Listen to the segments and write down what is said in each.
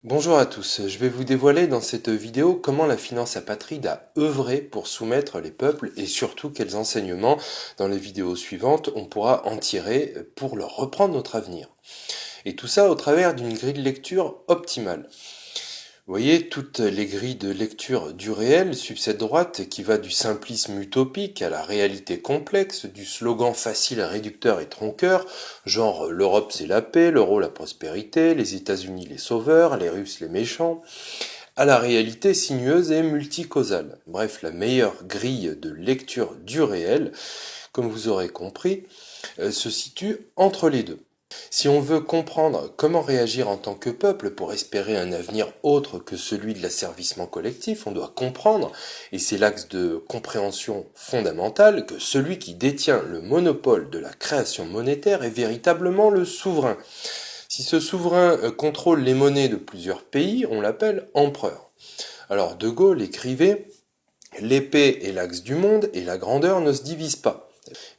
Bonjour à tous, je vais vous dévoiler dans cette vidéo comment la finance apatride a œuvré pour soumettre les peuples et surtout quels enseignements dans les vidéos suivantes on pourra en tirer pour leur reprendre notre avenir. Et tout ça au travers d'une grille de lecture optimale. Vous voyez, toutes les grilles de lecture du réel suivent cette droite qui va du simplisme utopique à la réalité complexe, du slogan facile, réducteur et tronqueur, genre l'Europe c'est la paix, l'euro la prospérité, les États-Unis les sauveurs, les Russes les méchants, à la réalité sinueuse et multicausale. Bref, la meilleure grille de lecture du réel, comme vous aurez compris, se situe entre les deux. Si on veut comprendre comment réagir en tant que peuple pour espérer un avenir autre que celui de l'asservissement collectif, on doit comprendre, et c'est l'axe de compréhension fondamental, que celui qui détient le monopole de la création monétaire est véritablement le souverain. Si ce souverain contrôle les monnaies de plusieurs pays, on l'appelle empereur. Alors De Gaulle écrivait « L'épée est l'axe du monde et la grandeur ne se divise pas ».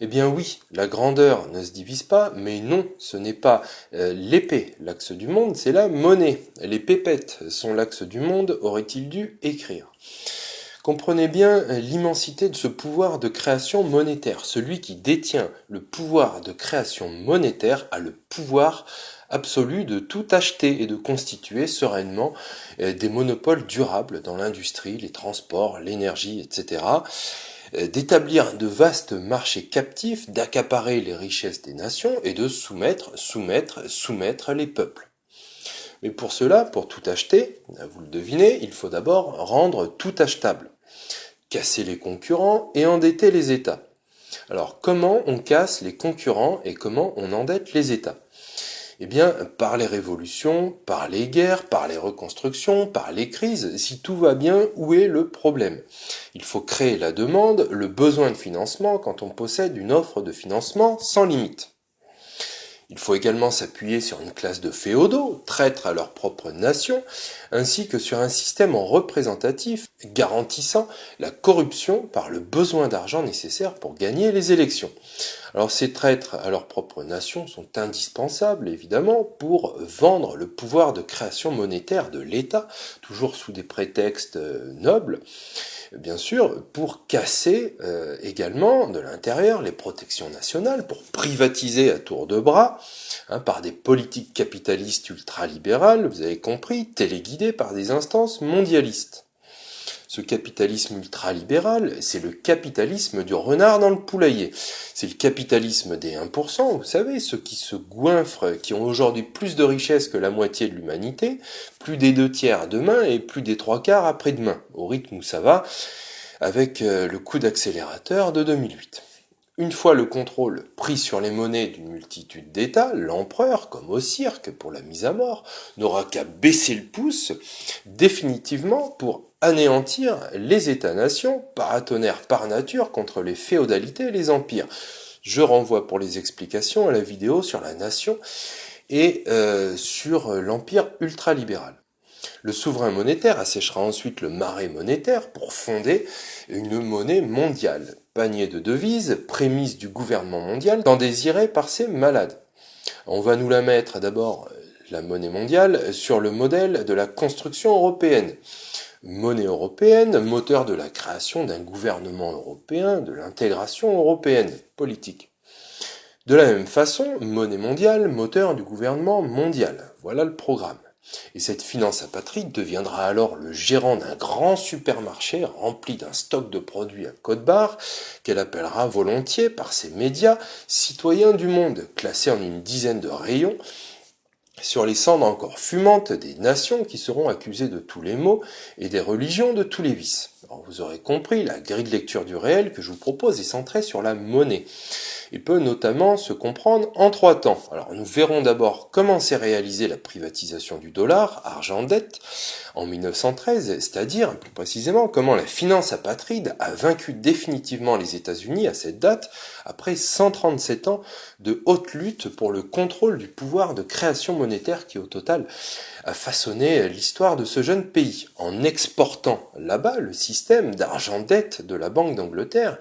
Eh bien oui, la grandeur ne se divise pas, mais non, ce n'est pas l'épée l'axe du monde, c'est la monnaie. Les pépettes sont l'axe du monde, aurait-il dû écrire. Comprenez bien l'immensité de ce pouvoir de création monétaire. Celui qui détient le pouvoir de création monétaire a le pouvoir absolu de tout acheter et de constituer sereinement des monopoles durables dans l'industrie, les transports, l'énergie, etc., d'établir de vastes marchés captifs, d'accaparer les richesses des nations et de soumettre les peuples. Mais pour cela, pour tout acheter, vous le devinez, il faut d'abord rendre tout achetable, casser les concurrents et endetter les États. Alors comment on casse les concurrents et comment on endette les États ? Eh bien, par les révolutions, par les guerres, par les reconstructions, par les crises, si tout va bien, où est le problème ? Il faut créer la demande, le besoin de financement quand on possède une offre de financement sans limite. Il faut également s'appuyer sur une classe de féodaux, traîtres à leur propre nation, ainsi que sur un système représentatif garantissant la corruption par le besoin d'argent nécessaire pour gagner les élections. Alors ces traîtres à leur propre nation sont indispensables, évidemment, pour vendre le pouvoir de création monétaire de l'État, toujours sous des prétextes nobles, bien sûr, pour casser également de l'intérieur les protections nationales, pour privatiser à tour de bras, par des politiques capitalistes ultralibérales, vous avez compris, téléguidées par des instances mondialistes. Ce capitalisme ultralibéral, c'est le capitalisme du renard dans le poulailler. C'est le capitalisme des 1%, vous savez, ceux qui se goinfrent, qui ont aujourd'hui plus de richesses que la moitié de l'humanité, plus des 2/3 demain et plus des 3/4 après-demain, au rythme où ça va, avec le coup d'accélérateur de 2008. Une fois le contrôle pris sur les monnaies d'une multitude d'États, l'empereur, comme au cirque pour la mise à mort, n'aura qu'à baisser le pouce définitivement pour anéantir les États-nations, paratonnerres par nature contre les féodalités et les empires. Je renvoie pour les explications à la vidéo sur la nation et sur l'empire ultralibéral. Le souverain monétaire asséchera ensuite le marais monétaire pour fonder une monnaie mondiale, panier de devises, prémisse du gouvernement mondial, tant désiré par ces malades. On va nous la mettre d'abord, la monnaie mondiale, sur le modèle de la construction européenne. Monnaie européenne, moteur de la création d'un gouvernement européen, de l'intégration européenne politique. De la même façon, monnaie mondiale, moteur du gouvernement mondial. Voilà le programme. Et cette finance apatride deviendra alors le gérant d'un grand supermarché rempli d'un stock de produits à code-barre qu'elle appellera volontiers par ses médias citoyens du monde, classés en une dizaine de rayons sur les cendres encore fumantes des nations qui seront accusées de tous les maux et des religions de tous les vices. Alors vous aurez compris, la grille de lecture du réel que je vous propose est centrée sur la monnaie. Il peut notamment se comprendre en 3 temps. Alors nous verrons d'abord comment s'est réalisée la privatisation du dollar, argent-dette, en 1913, c'est-à-dire plus précisément comment la finance apatride a vaincu définitivement les États-Unis à cette date, après 137 ans de haute lutte pour le contrôle du pouvoir de création monétaire qui au total a façonné l'histoire de ce jeune pays, en exportant là-bas le système d'argent-dette de la Banque d'Angleterre,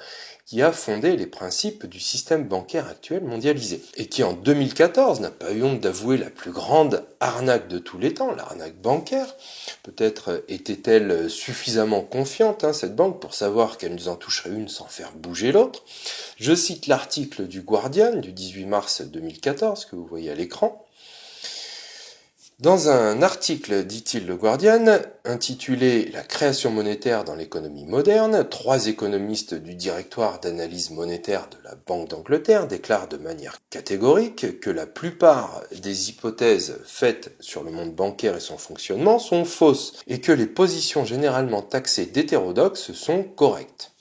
qui a fondé les principes du système bancaire actuel mondialisé, et qui en 2014 n'a pas eu honte d'avouer la plus grande arnaque de tous les temps, l'arnaque bancaire. Peut-être était-elle suffisamment confiante, cette banque, pour savoir qu'elle nous en toucherait une sans faire bouger l'autre. Je cite l'article du Guardian du 18 mars 2014 que vous voyez à l'écran. Dans un article, dit-il le Guardian, intitulé « La création monétaire dans l'économie moderne », 3 économistes du directoire d'analyse monétaire de la Banque d'Angleterre déclarent de manière catégorique que la plupart des hypothèses faites sur le monde bancaire et son fonctionnement sont fausses et que les positions généralement taxées d'hétérodoxes sont correctes.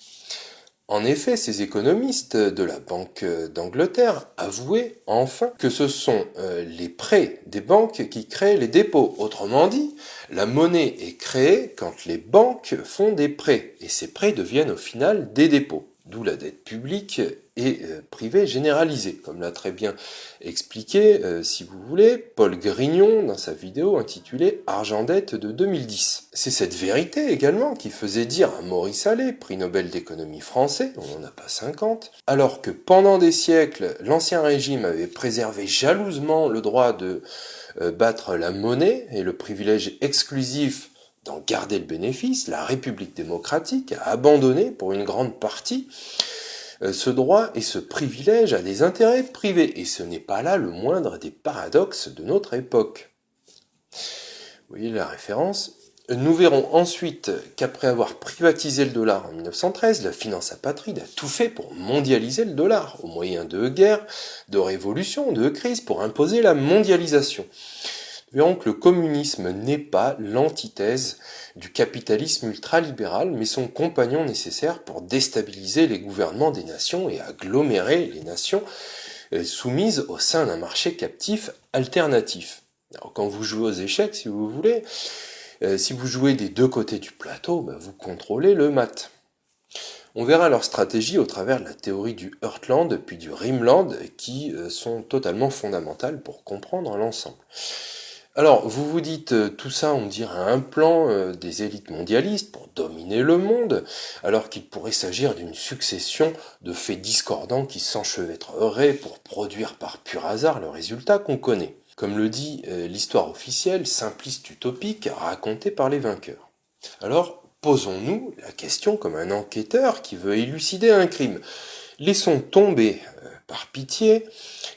En effet, ces économistes de la Banque d'Angleterre avouaient enfin que ce sont les prêts des banques qui créent les dépôts. Autrement dit, la monnaie est créée quand les banques font des prêts, et ces prêts deviennent au final des dépôts. D'où la dette publique et privée généralisée, comme l'a très bien expliqué, si vous voulez, Paul Grignon dans sa vidéo intitulée « Argent-dette » de 2010. C'est cette vérité également qui faisait dire à Maurice Allais, prix Nobel d'économie français, on n'en a pas 50, alors que pendant des siècles, l'Ancien Régime avait préservé jalousement le droit de battre la monnaie et le privilège exclusif d'en garder le bénéfice, la République démocratique a abandonné pour une grande partie ce droit et ce privilège à des intérêts privés. Et ce n'est pas là le moindre des paradoxes de notre époque. Vous voyez la référence ? Nous verrons ensuite qu'après avoir privatisé le dollar en 1913, la finance apatride a tout fait pour mondialiser le dollar, au moyen de guerres, de révolutions, de crises, pour imposer la mondialisation. Nous verrons que le communisme n'est pas l'antithèse du capitalisme ultralibéral, mais son compagnon nécessaire pour déstabiliser les gouvernements des nations et agglomérer les nations soumises au sein d'un marché captif alternatif. Alors, quand vous jouez aux échecs, si vous voulez, si vous jouez des deux côtés du plateau, vous contrôlez le mat. On verra leur stratégie au travers de la théorie du Heartland puis du Rimland, qui sont totalement fondamentales pour comprendre l'ensemble. Alors, vous vous dites, tout ça, on dirait un plan des élites mondialistes pour dominer le monde, alors qu'il pourrait s'agir d'une succession de faits discordants qui s'enchevêtreraient pour produire par pur hasard le résultat qu'on connaît. Comme le dit l'histoire officielle, simpliste utopique, racontée par les vainqueurs. Alors, posons-nous la question comme un enquêteur qui veut élucider un crime. Laissons tomber, par pitié,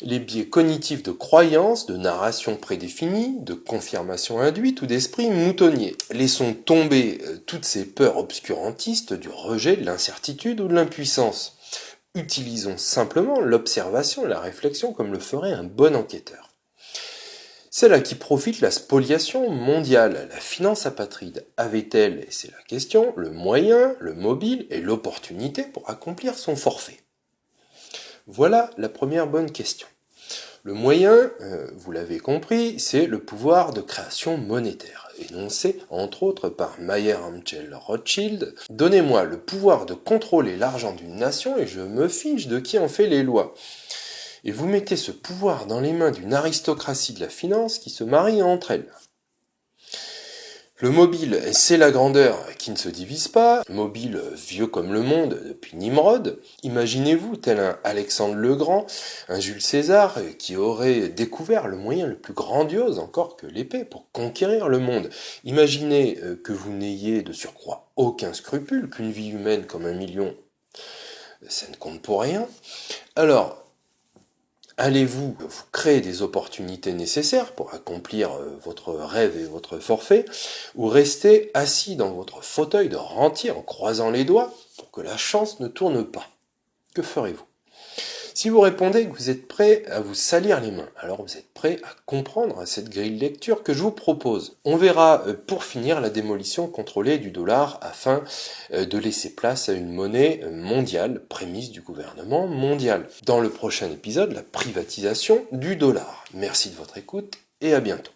les biais cognitifs de croyance, de narration prédéfinie, de confirmation induite ou d'esprit moutonnier. Laissons tomber toutes ces peurs obscurantistes du rejet, de l'incertitude ou de l'impuissance. Utilisons simplement l'observation et la réflexion comme le ferait un bon enquêteur. C'est là qui profite la spoliation mondiale. La finance apatride avait-elle, et c'est la question, le moyen, le mobile et l'opportunité pour accomplir son forfait ? Voilà la première bonne question. Le moyen, vous l'avez compris, c'est le pouvoir de création monétaire, énoncé entre autres par Mayer Amschel Rothschild. Donnez-moi le pouvoir de contrôler l'argent d'une nation et je me fiche de qui en fait les lois. Et vous mettez ce pouvoir dans les mains d'une aristocratie de la finance qui se marie entre elles. Le mobile, c'est la grandeur qui ne se divise pas, mobile vieux comme le monde depuis Nimrod. Imaginez-vous tel un Alexandre le Grand, un Jules César qui aurait découvert le moyen le plus grandiose encore que l'épée pour conquérir le monde. Imaginez que vous n'ayez de surcroît aucun scrupule, qu'une vie humaine comme 1 million, ça ne compte pour rien. Alors, allez-vous vous créer des opportunités nécessaires pour accomplir votre rêve et votre forfait, ou rester assis dans votre fauteuil de rentier en croisant les doigts pour que la chance ne tourne pas? Que ferez-vous? Si vous répondez que vous êtes prêt à vous salir les mains, alors vous êtes prêt à comprendre cette grille de lecture que je vous propose. On verra pour finir la démolition contrôlée du dollar afin de laisser place à une monnaie mondiale, prémisse du gouvernement mondial. Dans le prochain épisode, la privatisation du dollar. Merci de votre écoute et à bientôt.